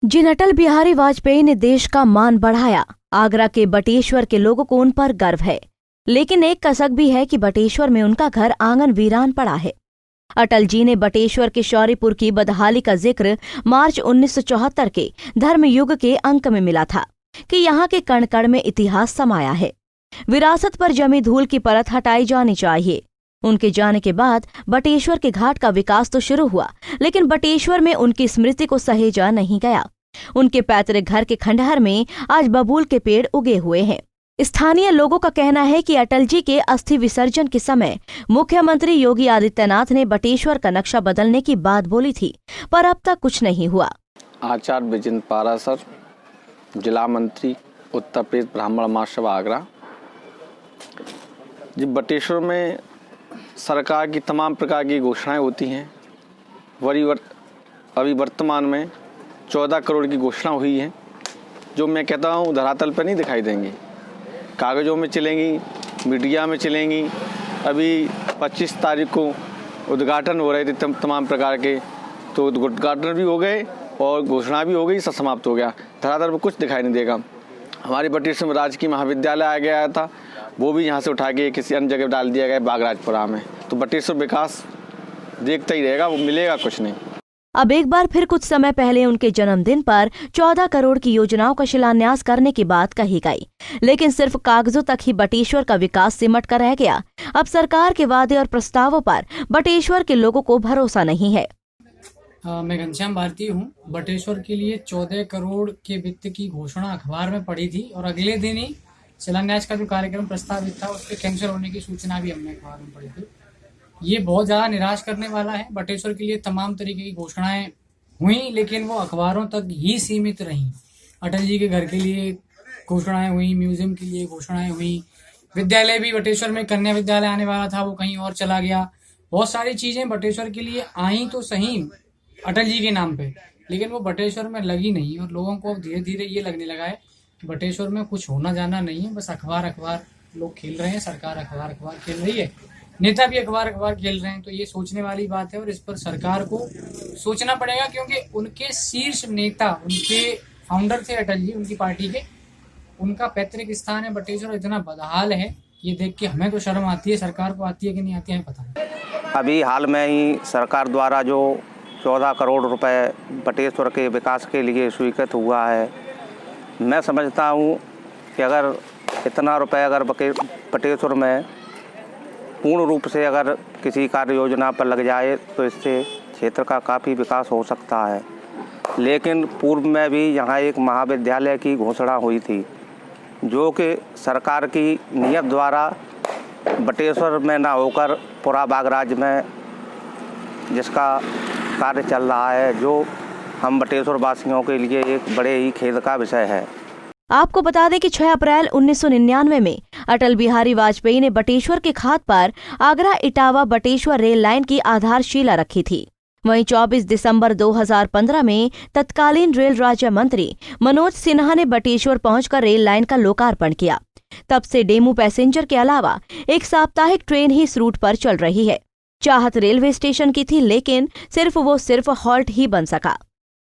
जिन अटल बिहारी वाजपेयी ने देश का मान बढ़ाया, आगरा के बटेश्वर के लोगों को उन पर गर्व है। लेकिन एक कसक भी है कि बटेश्वर में उनका घर आंगन वीरान पड़ा है। अटल जी ने बटेश्वर के शौर्यपुर की बदहाली का जिक्र मार्च 1974 के धर्म युग के अंक में मिला था कि यहाँ के कण कण में इतिहास समाया है। विरासत पर जमी धूल की परत हटाई जानी चाहिए। उनके जाने के बाद बटेश्वर के घाट का विकास तो शुरू हुआ, लेकिन बटेश्वर में उनकी स्मृति को सहेजा नहीं गया। उनके पैतृक घर के खंडहर में आज बबूल के पेड़ उगे हुए हैं। स्थानीय लोगों का कहना है कि अटल जी के अस्थि विसर्जन के समय मुख्यमंत्री योगी आदित्यनाथ ने बटेश्वर का नक्शा बदलने की बात बोली थी, पर अब तक कुछ नहीं हुआ। आचार्य विजेंद्र पाराशर, जिला मंत्री, उत्तर प्रदेश ब्राह्मण महासभा आगरा जी। बटेश्वर में सरकार की तमाम प्रकार की घोषणाएं होती हैं। अभी वर्तमान में 14 करोड़ की घोषणा हुई है, जो मैं कहता हूँ धरातल पर नहीं दिखाई देंगी। कागज़ों में चलेंगी, मीडिया में चलेंगी। अभी 25 तारीख को उद्घाटन हो रहे थे तमाम प्रकार के, तो उद्घाटन भी हो गए और घोषणा भी हो गई, सब समाप्त हो गया। धरातल पर कुछ दिखाई नहीं देगा। हमारे बटेश्वर में राजकीय महाविद्यालय आ गया था, वो भी यहाँ से उठा के किसी अन्य जगह डाल दिया गया बागराजपुरा में। तो बटेश्वर विकास देखता ही रहेगा, वो मिलेगा कुछ नहीं। अब एक बार फिर कुछ समय पहले उनके जन्मदिन पर 14 करोड़ की योजनाओं का शिलान्यास करने की बात कही गई, लेकिन सिर्फ कागजों तक ही बटेश्वर का विकास सिमट कर रह गया। अब सरकार के वादे और प्रस्तावों पर बटेश्वर के लोगों को भरोसा नहीं है। मैं घनश्याम भारती हूँ। बटेश्वर के लिए 14 करोड़ के वित्त की घोषणा अखबार में पड़ी थी और अगले दिन ही शिलान्यास का जो कार्यक्रम प्रस्तावित था उसके कैंसिल होने की सूचना भी हमने अखबार में पढ़ी थी। ये बहुत ज़्यादा निराश करने वाला है। बटेश्वर के लिए तमाम तरीके की घोषणाएं हुई, लेकिन वो अखबारों तक ही सीमित रहीं। अटल जी के घर के लिए घोषणाएं हुई, म्यूजियम के लिए घोषणाएं हुई, विद्यालय भी बटेश्वर में कन्या विद्यालय आने वाला था, वो कहीं और चला गया। बहुत सारी चीज़ें बटेश्वर के लिए आई तो सही अटल जी के नाम पे, लेकिन वो बटेश्वर में लगी नहीं। और लोगों को अब धीरे धीरे ये लगने लगा है बटेश्वर में कुछ होना जाना नहीं है, बस अखबार लोग खेल रहे हैं, सरकार अखबार खेल रही है, नेता भी अखबार खेल रहे हैं। तो ये सोचने वाली बात है और इस पर सरकार को सोचना पड़ेगा, क्योंकि उनके शीर्ष नेता, उनके फाउंडर थे अटल जी, उनकी पार्टी के, उनका पैतृक स्थान है बटेश्वर, इतना बदहाल है। ये देख के हमें तो शर्म आती है, सरकार को आती है कि नहीं आती है पता नहीं। अभी हाल में ही सरकार द्वारा जो 14 करोड़ रुपए बटेश्वर के विकास के लिए स्वीकृत हुआ है, मैं समझता हूँ कि अगर इतना रुपए अगर बटेश्वर में पूर्ण रूप से अगर किसी कार्य योजना पर लग जाए तो इससे क्षेत्र का काफ़ी विकास हो सकता है। लेकिन पूर्व में भी यहाँ एक महाविद्यालय की घोषणा हुई थी, जो कि सरकार की नीयत द्वारा बटेश्वर में ना होकर पूरा बागराज में जिसका कार्य चल रहा है, जो हम बटेश्वर वासियों के लिए एक बड़े ही खेद का विषय है। आपको बता दें कि 6 अप्रैल 1999 में अटल बिहारी वाजपेयी ने बटेश्वर के खात पर आगरा इटावा बटेश्वर रेल लाइन की आधारशिला रखी थी। वहीं 24 दिसंबर 2015 में तत्कालीन रेल राज्य मंत्री मनोज सिन्हा ने बटेश्वर पहुंचकर रेल लाइन का लोकार्पण किया। तब से डेमू पैसेंजर के अलावा एक साप्ताहिक ट्रेन ही इस रूट पर चल रही है। चाहत रेलवे स्टेशन की थी, लेकिन सिर्फ हॉल्ट ही बन सका।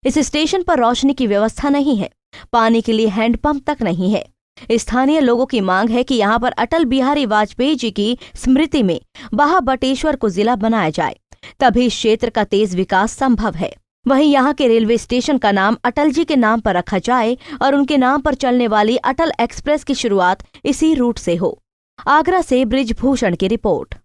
इस स्टेशन पर रोशनी की व्यवस्था नहीं है, पानी के लिए हैंडपंप तक नहीं है। स्थानीय लोगों की मांग है कि यहाँ पर अटल बिहारी वाजपेयी जी की स्मृति में बटेश्वर को जिला बनाया जाए, तभी इस क्षेत्र का तेज विकास संभव है। वहीं यहाँ के रेलवे स्टेशन का नाम अटल जी के नाम पर रखा जाए और उनके नाम पर चलने वाली अटल एक्सप्रेस की शुरुआत इसी रूट से हो। आगरा से ब्रिजभूषण की रिपोर्ट।